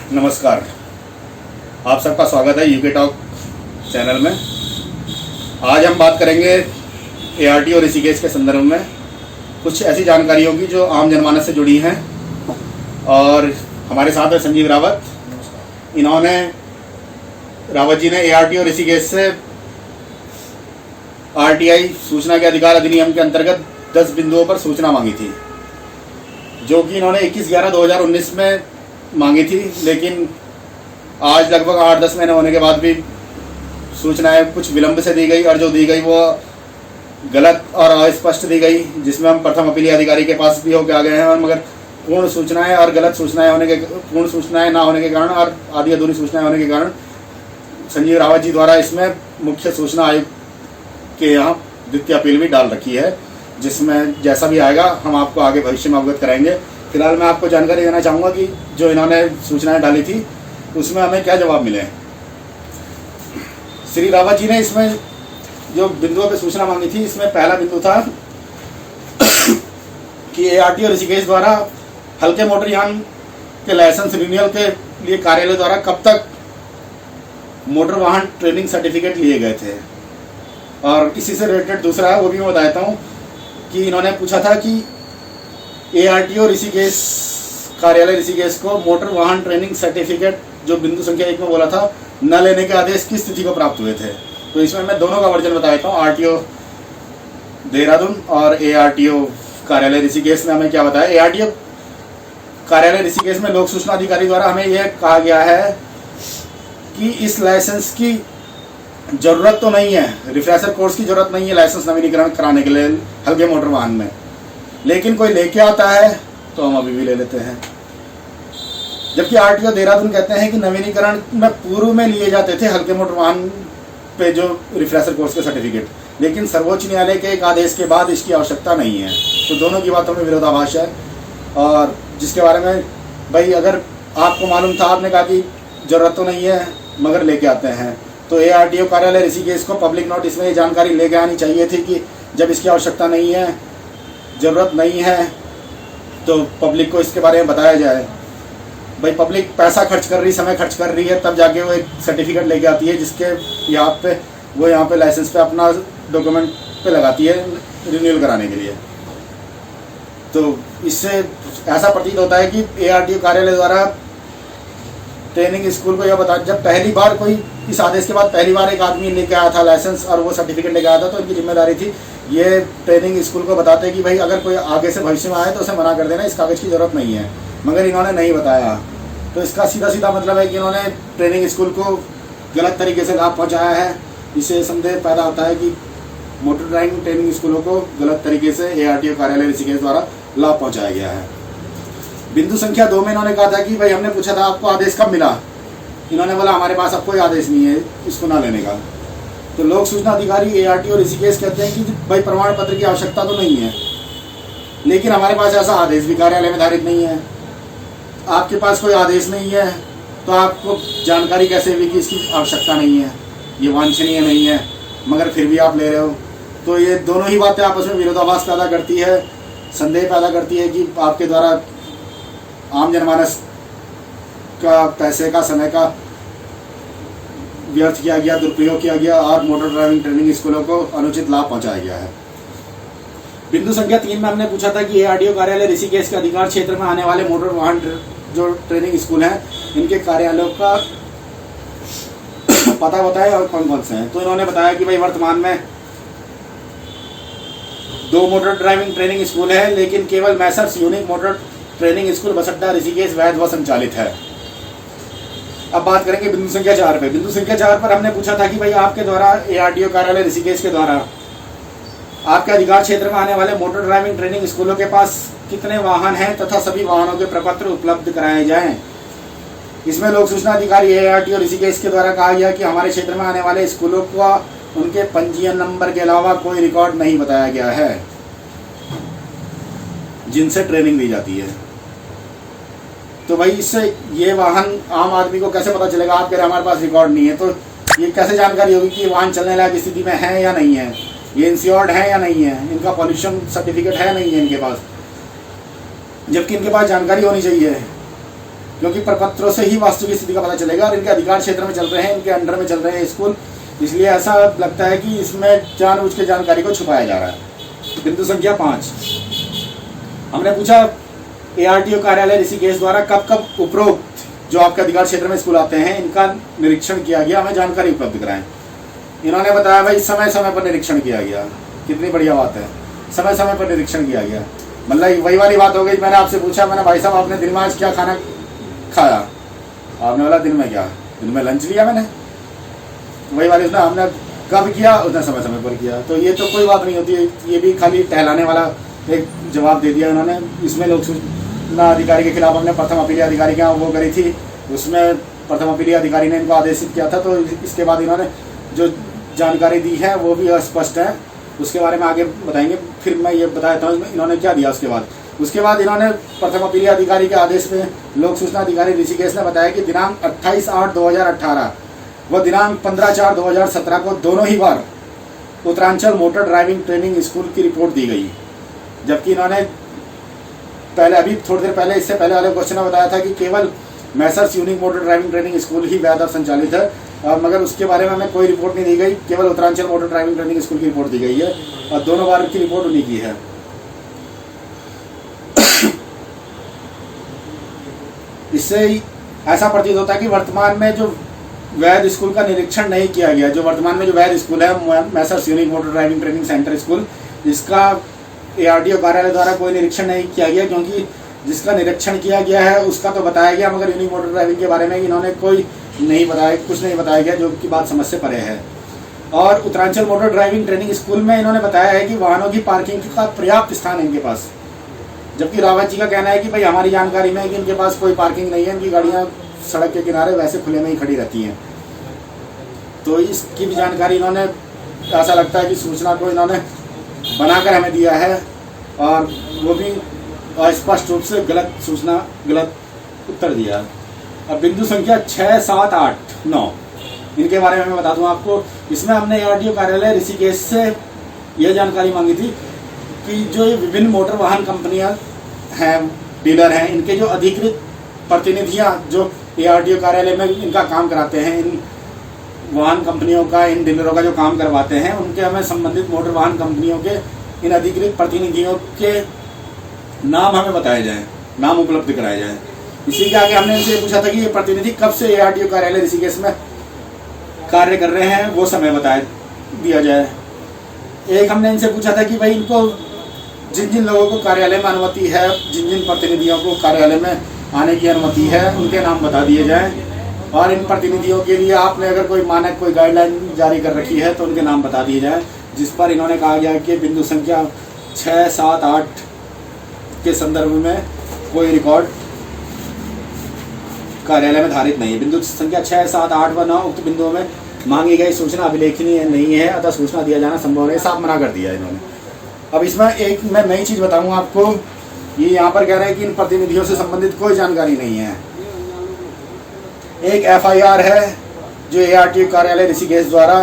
नमस्कार, आप सबका स्वागत है यूके टॉक चैनल में। आज हम बात करेंगे एआरटी और ऋषिकेश के संदर्भ में कुछ ऐसी जानकारियों की जो आम जनमानस से जुड़ी हैं। और हमारे साथ है संजीव रावत। रावत जी ने एआरटी और ऋषिकेश से आरटीआई सूचना के अधिकार अधिनियम के अंतर्गत 10 बिंदुओं पर सूचना मांगी थी, जो कि इन्होंने 21/11/2019 में मांगी थी, लेकिन आज लगभग 8-10 महीने होने के बाद भी सूचनाएं कुछ विलंब से दी गई और जो दी गई वो गलत और अस्पष्ट दी गई, जिसमें हम प्रथम अपीलीय अधिकारी के पास भी होकर आ गए हैं। और मगर पूर्ण सूचनाएं और गलत सूचनाएं पूर्ण सूचनाएं ना होने के कारण और आधी अधूरी सूचनाएं होने के कारण संजीव रावत जी द्वारा इसमें मुख्य सूचना आयुक्त के यहाँ द्वितीय अपील भी डाल रखी है, जिसमें जैसा भी आएगा हम आपको आगे भविष्य में अवगत कराएंगे। फिलहाल मैं आपको जानकारी देना चाहूँगा कि जो इन्होंने सूचनाएं डाली थी उसमें हमें क्या जवाब मिले। श्री रावत जी ने इसमें जो बिंदुओं पर सूचना मांगी थी, इसमें पहला बिंदु था कि एआरटी और ऋषिकेश द्वारा हल्के मोटर यान के लाइसेंस रिन्यूअल के लिए कार्यालय द्वारा कब तक मोटर वाहन ट्रेनिंग सर्टिफिकेट लिए गए थे। और इसी से रिलेटेड दूसरा है, वो भी मैं बताता हूँ कि इन्होंने पूछा था कि एआरटी और ऋषिकेश कार्यालय ऋषिकेश को मोटर वाहन ट्रेनिंग सर्टिफिकेट जो बिंदु संख्या 1 में बोला था न लेने के आदेश किस तिथि को प्राप्त हुए थे। तो इसमें मैं दोनों का वर्जन बता देता हूँ, आरटीओ देहरादून और एआरटीओ कार्यालय ऋषिकेश ने हमें क्या बताया। एआरटीओ कार्यालय ऋषिकेश में लोक सूचना अधिकारी द्वारा हमें यह कहा गया है कि इस लाइसेंस की जरूरत तो नहीं है, रिफ्रेशर कोर्स की जरूरत नहीं है लाइसेंस नवीनीकरण कराने के लिए हल्के मोटर वाहन में, लेकिन कोई लेके आता है तो हम अभी भी ले लेते हैं। जबकि आरटीओ देहरादून कहते हैं कि नवीनीकरण में पूर्व में लिए जाते थे हल्के मोटर वाहन पे जो रिफ्रेशर कोर्स के सर्टिफिकेट, लेकिन सर्वोच्च न्यायालय के एक आदेश के बाद इसकी आवश्यकता नहीं है। तो दोनों की बातों में विरोधाभास है, और जिसके बारे में भाई अगर आपको मालूम था, आपने कहा कि जरूरत तो नहीं है मगर लेके आते हैं, तो एआरटीओ कार्यालय ऋषिकेश को पब्लिक नोटिस में ये जानकारी लेके आनी चाहिए थी कि जब इसकी आवश्यकता नहीं है, ज़रूरत नहीं है, तो पब्लिक को इसके बारे में बताया जाए। भाई पब्लिक पैसा खर्च कर रही, समय खर्च कर रही है, तब जाके वो एक सर्टिफिकेट लेके आती है जिसके यहाँ पे लाइसेंस पे अपना डॉक्यूमेंट पे लगाती है रिन्यूअल कराने के लिए। तो इससे ऐसा प्रतीत होता है कि एआरटीओ कार्यालय द्वारा ट्रेनिंग स्कूल को यह बता, जब पहली बार कोई इस आदेश के बाद पहली बार एक आदमी लेके आया था लाइसेंस और वो सर्टिफिकेट लेके आया था, तो इनकी जिम्मेदारी थी ये ट्रेनिंग स्कूल को बताते कि भाई अगर कोई आगे से भविष्य में आए तो उसे मना कर देना, इस कागज़ की ज़रूरत नहीं है, मगर इन्होंने नहीं बताया। तो इसका सीधा सीधा मतलब है कि इन्होंने ट्रेनिंग स्कूल को गलत तरीके से लाभ पहुँचाया है। इससे संदेह पैदा होता है कि मोटर ड्राइविंग ट्रेनिंग स्कूलों को गलत तरीके से एआरटीओ कार्यालय ऋषिकेश द्वारा लाभ पहुँचाया गया है। बिंदु संख्या 2 में इन्होंने कहा था कि भाई हमने पूछा था आपको आदेश कब मिला, इन्होंने बोला हमारे पास अब कोई आदेश नहीं है इसको ना लेने का। तो लोक सूचना अधिकारी एआरटी और ऋषिकेश कहते हैं कि भाई प्रमाण पत्र की आवश्यकता तो नहीं है, लेकिन हमारे पास ऐसा आदेश भी कार्यालय में धारित नहीं है। आपके पास कोई आदेश नहीं है तो आपको जानकारी कैसे हुई कि इसकी आवश्यकता नहीं है, ये वांछनीय नहीं है, मगर फिर भी आप ले रहे हो। तो ये दोनों ही बातें आपस में विरोधाभास पैदा करती है, संदेह पैदा करती है कि आपके द्वारा आम जनमानस का पैसे का समय का व्यर्थ किया गया, दुरुपयोग किया गया और मोटर ड्राइविंग ट्रेनिंग स्कूलों को अनुचित लाभ पहुंचाया गया है। बिंदु संख्या 3 में हमने पूछा था कि एआरटीओ कार्यालय ऋषिकेश के अधिकार क्षेत्र में आने वाले मोटर वाहन जो ट्रेनिंग स्कूल हैं, इनके कार्यालयों का पता बताया और कौन कौन से हैं। तो इन्होंने बताया कि भाई वर्तमान में 2 मोटर ड्राइविंग ट्रेनिंग स्कूल है, लेकिन केवल messrs unique motor training school बसड्डा ऋषिकेश वैध व संचालित है। अब बात करेंगे बिंदु संख्या 4 पे। बिंदु संख्या 4 पर हमने पूछा था कि भाई आपके द्वारा एआरटीओ कार्यालय ऋषिकेश के द्वारा आपके अधिकार क्षेत्र में आने वाले मोटर ड्राइविंग ट्रेनिंग स्कूलों के पास कितने वाहन हैं तथा सभी वाहनों के प्रपत्र उपलब्ध कराए जाएं। इसमें लोक सूचना अधिकारी एआरटीओ ऋषिकेश के द्वारा कहा गया कि हमारे क्षेत्र में आने वाले स्कूलों का उनके पंजीयन नंबर के अलावा कोई रिकॉर्ड नहीं बताया गया है जिनसे ट्रेनिंग दी जाती है। तो भाई इससे ये वाहन आम आदमी को कैसे पता चलेगा, आप कह रहे हमारे पास रिकॉर्ड नहीं है, तो ये कैसे जानकारी होगी कि ये वाहन चलने लायक स्थिति में है या नहीं है, ये इंश्योर्ड है या नहीं है, इनका पॉल्यूशन सर्टिफिकेट है नहीं है इनके पास, जबकि इनके पास जानकारी होनी चाहिए क्योंकि प्रपत्रों से ही वास्तु की स्थिति का पता चलेगा, और इनके अधिकार क्षेत्र में चल रहे हैं, इनके अंडर में चल रहे हैं स्कूल, इसलिए ऐसा लगता है कि इसमें जानबूझ के जानकारी को छुपाया जा रहा है। बिंदु संख्या 5, हमने पूछा ARTO कार्यालय ऋषिकेश द्वारा कब कब उपरोक्त जो आपके अधिकार क्षेत्र में स्कूल आते हैं इनका निरीक्षण किया गया, हमें जानकारी उपलब्ध कराएं। इन्होंने बताया भाई समय समय पर निरीक्षण किया गया। कितनी बढ़िया बात है, समय समय पर निरीक्षण किया गया। मतलब वही वाली बात हो गई, मैंने आपसे पूछा, मैंने भाई साहब आपने दिन में आज क्या खाना खाया, आपने बोला दिन में क्या, दिन में लंच लिया मैंने, वही वाली उसने हमने कब किया, उसने समय समय पर किया। तो ये तो कोई बात नहीं होती, ये भी खाली टहलाने वाला एक जवाब दे दिया इन्होंने। इसमें लोक सूचना अधिकारी के खिलाफ हमने प्रथम अपीलीय अधिकारी के यहाँ वो करी थी, उसमें प्रथम अपीलीय अधिकारी ने इनको आदेशित किया था। तो इसके बाद इन्होंने जो जानकारी दी है वो भी अस्पष्ट है, उसके बारे में आगे बताएंगे। फिर मैं ये बता देता हूँ इन्होंने क्या दिया। उसके बाद इन्होंने प्रथम अपीलीय अधिकारी के आदेश में लोक सूचना अधिकारी ऋषिकेश ने बताया कि दिनांक 28/8/2018 व दिनांक 15/4/2017 को दोनों ही बार Uttaranchal motor driving training school की रिपोर्ट दी गई। जबकि इन्होंने पहले, अभी थोड़ी देर पहले, इससे पहले वाले क्वेश्चन में बताया था कि केवल messrs unique motor driving training school ही वैध और संचालित है, और मगर उसके बारे में हमें कोई रिपोर्ट नहीं दी गई, केवल Uttaranchal motor driving training school की रिपोर्ट दी गई है, और दोनों बार की रिपोर्ट उन्हीं की है। इससे ऐसा प्रतीत होता है कि वर्तमान में जो वैध स्कूल का निरीक्षण नहीं किया गया, जो वर्तमान में जो वैध स्कूल है Messrs unique motor driving training centre school, इसका ARTO कार्यालय द्वारा कोई निरीक्षण नहीं किया गया, क्योंकि जिसका निरीक्षण किया गया है उसका तो बताया गया, मगर यूनिक मोटर ड्राइविंग के बारे में इन्होंने कोई नहीं बताया, कुछ नहीं बताया गया, जो कि बात समझ से परे है। और Uttaranchal motor driving training school में इन्होंने बताया है कि वाहनों की पार्किंग का पर्याप्त स्थान है इनके पास, जबकि रावत जी का कहना है कि भाई हमारी जानकारी में है कि इनके पास कोई पार्किंग नहीं है, इनकी गाड़ियाँ सड़क के किनारे वैसे खुले में ही खड़ी रहती हैं। तो इसकी भी जानकारी इन्होंने, ऐसा लगता है कि सूचना को इन्होंने बनाकर हमें दिया है, और वो भी स्पष्ट रूप से गलत सूचना, गलत उत्तर दिया। अब बिंदु संख्या 6, 7, 8, 9 इनके बारे में मैं बता दूं आपको। इसमें हमने ARTO कार्यालय ऋषिकेश से यह जानकारी मांगी थी कि जो ये विभिन्न मोटर वाहन कंपनियां हैं, डीलर हैं, इनके जो अधिकृत प्रतिनिधियां जो ARTO कार्यालय में इनका काम कराते हैं, इन वाहन कंपनियों का, इन डीलरों का जो काम करवाते हैं, उनके हमें संबंधित मोटर वाहन कंपनियों के इन अधिकृत प्रतिनिधियों के नाम हमें बताए जाएं, नाम उपलब्ध कराए जाएं। इसी के आगे हमने इनसे पूछा था कि ये प्रतिनिधि कब से ARTO कार्यालय ऋषिकेश में कार्य कर रहे हैं, वो समय बताया दिया जाए। एक हमने इनसे पूछा था कि भाई इनको जिन जिन लोगों को कार्यालय में अनुमति है, जिन जिन प्रतिनिधियों को कार्यालय में आने की अनुमति है, उनके नाम बता दिए जाएं, और इन प्रतिनिधियों के लिए आपने अगर कोई मानक, कोई गाइडलाइन जारी कर रखी है तो उनके नाम बता दिए जाएं, जिस पर इन्होंने कहा गया कि बिंदु संख्या 6, 7, 8 के संदर्भ में कोई रिकॉर्ड कार्यालय में धारित नहीं है। बिंदु संख्या 6, 7, 8 व 9 उक्त बिंदुओं में मांगी गई सूचना अभिलेखनीय नहीं है, अतः सूचना दिया जाना संभव नहीं, साफ मना कर दिया इन्होंने। अब इसमें एक मैं नई चीज़ बताऊंगा आपको। ये यहाँ पर कह रहे हैं कि इन प्रतिनिधियों से संबंधित कोई जानकारी नहीं है। एक FIR है जो ARTO कार्यालय ऋषिकेश द्वारा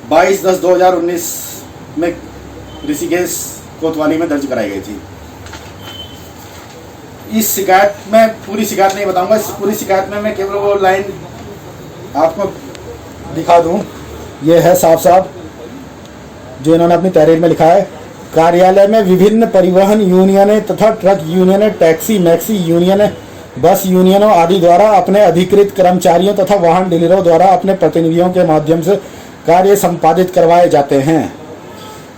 22/10/2019 में ऋषिकेश कोतवाली में दर्ज कराई गई थी। इस शिकायत में, पूरी शिकायत नहीं बताऊंगा, इस पूरी शिकायत में मैं केवल वो लाइन आपको दिखा दूं। ये है साफ साफ जो इन्होंने अपनी तहरीर में लिखा है। कार्यालय में विभिन्न परिवहन यूनियनें तथा ट्रक यूनियनें, टैक्सी मैक्सी यूनियनें, बस यूनियनों आदि द्वारा अपने अधिकृत कर्मचारियों तथा वाहन डीलरों द्वारा अपने प्रतिनिधियों के माध्यम से कार्य संपादित करवाए जाते हैं।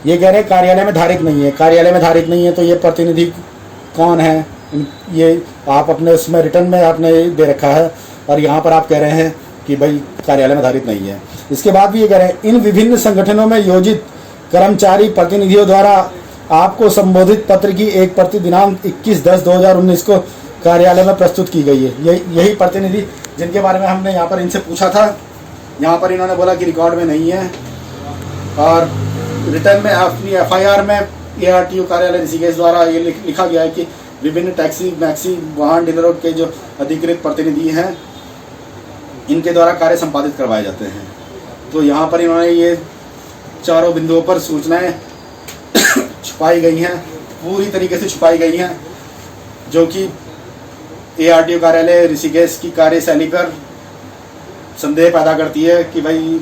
ये कह रहे हैं कार्यालय में धारित नहीं है। कार्यालय में धारित नहीं है तो ये प्रतिनिधि कौन है, ये आप अपने उसमें रिटर्न में आपने दे रखा है, और यहाँ पर आप कह रहे हैं कि भाई कार्यालय में धारित नहीं है। इसके बाद भी ये कह रहे हैं इन विभिन्न संगठनों में योजित कर्मचारी प्रतिनिधियों द्वारा आपको संबोधित पत्र की एक प्रति दिनांक 21/10/2019 को कार्यालय में प्रस्तुत की गई है। यही प्रतिनिधि जिनके बारे में हमने यहाँ पर इनसे पूछा था, यहाँ पर इन्होंने बोला कि रिकॉर्ड में नहीं है, और रिटर्न में अपनी FIR में ARTO कार्यालय ऋषिकेश द्वारा ये लिखा गया है कि विभिन्न टैक्सी मैक्सी वाहन डीलरों के जो अधिकृत प्रतिनिधि हैं, इनके द्वारा कार्य संपादित करवाए जाते हैं। तो यहाँ पर इन्होंने ये चारों बिंदुओं पर सूचनाएं छुपाई गई हैं, पूरी तरीके से छुपाई गई हैं, जो कि ARTO कार्यालय ऋषिकेश की कार्यशैली पर संदेह पैदा करती है कि भाई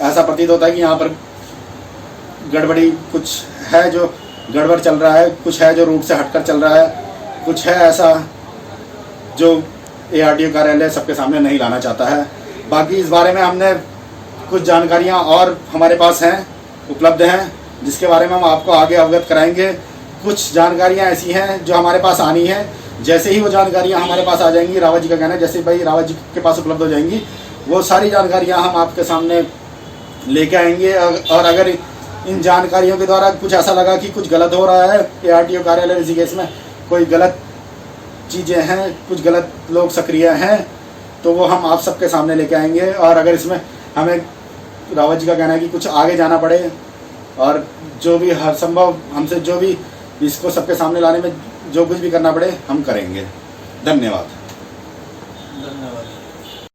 ऐसा प्रतीत होता है कि यहाँ पर गड़बड़ी कुछ है, जो गड़बड़ चल रहा है, कुछ है जो रूट से हटकर चल रहा है, कुछ है ऐसा जो ARTO कार्यालय सबके सामने नहीं लाना चाहता है। बाकी इस बारे में हमने कुछ जानकारियाँ और हमारे पास हैं, उपलब्ध हैं, जिसके बारे में हम आपको आगे अवगत कराएंगे। कुछ जानकारियाँ ऐसी हैं जो हमारे पास आनी है, जैसे ही वो जानकारियाँ हमारे पास आ जाएंगी, रावत जी का कहना है जैसे भाई रावत जी के पास उपलब्ध हो जाएंगी, वो सारी जानकारियाँ हम आपके सामने लेके आएंगे। और अगर इन जानकारियों के द्वारा कुछ ऐसा लगा कि कुछ गलत हो रहा है ARTO कार्यालय ऋषिकेश में, कोई गलत चीज़ें हैं, कुछ गलत लोग सक्रिय हैं, तो वो हम आप सबके सामने लेके आएंगे। और अगर इसमें हमें रावत जी का कहना है कि कुछ आगे जाना पड़े और जो भी हर संभव हमसे जो भी इसको सबके सामने लाने में जो कुछ भी करना पड़े हम करेंगे। धन्यवाद। धन्यवाद।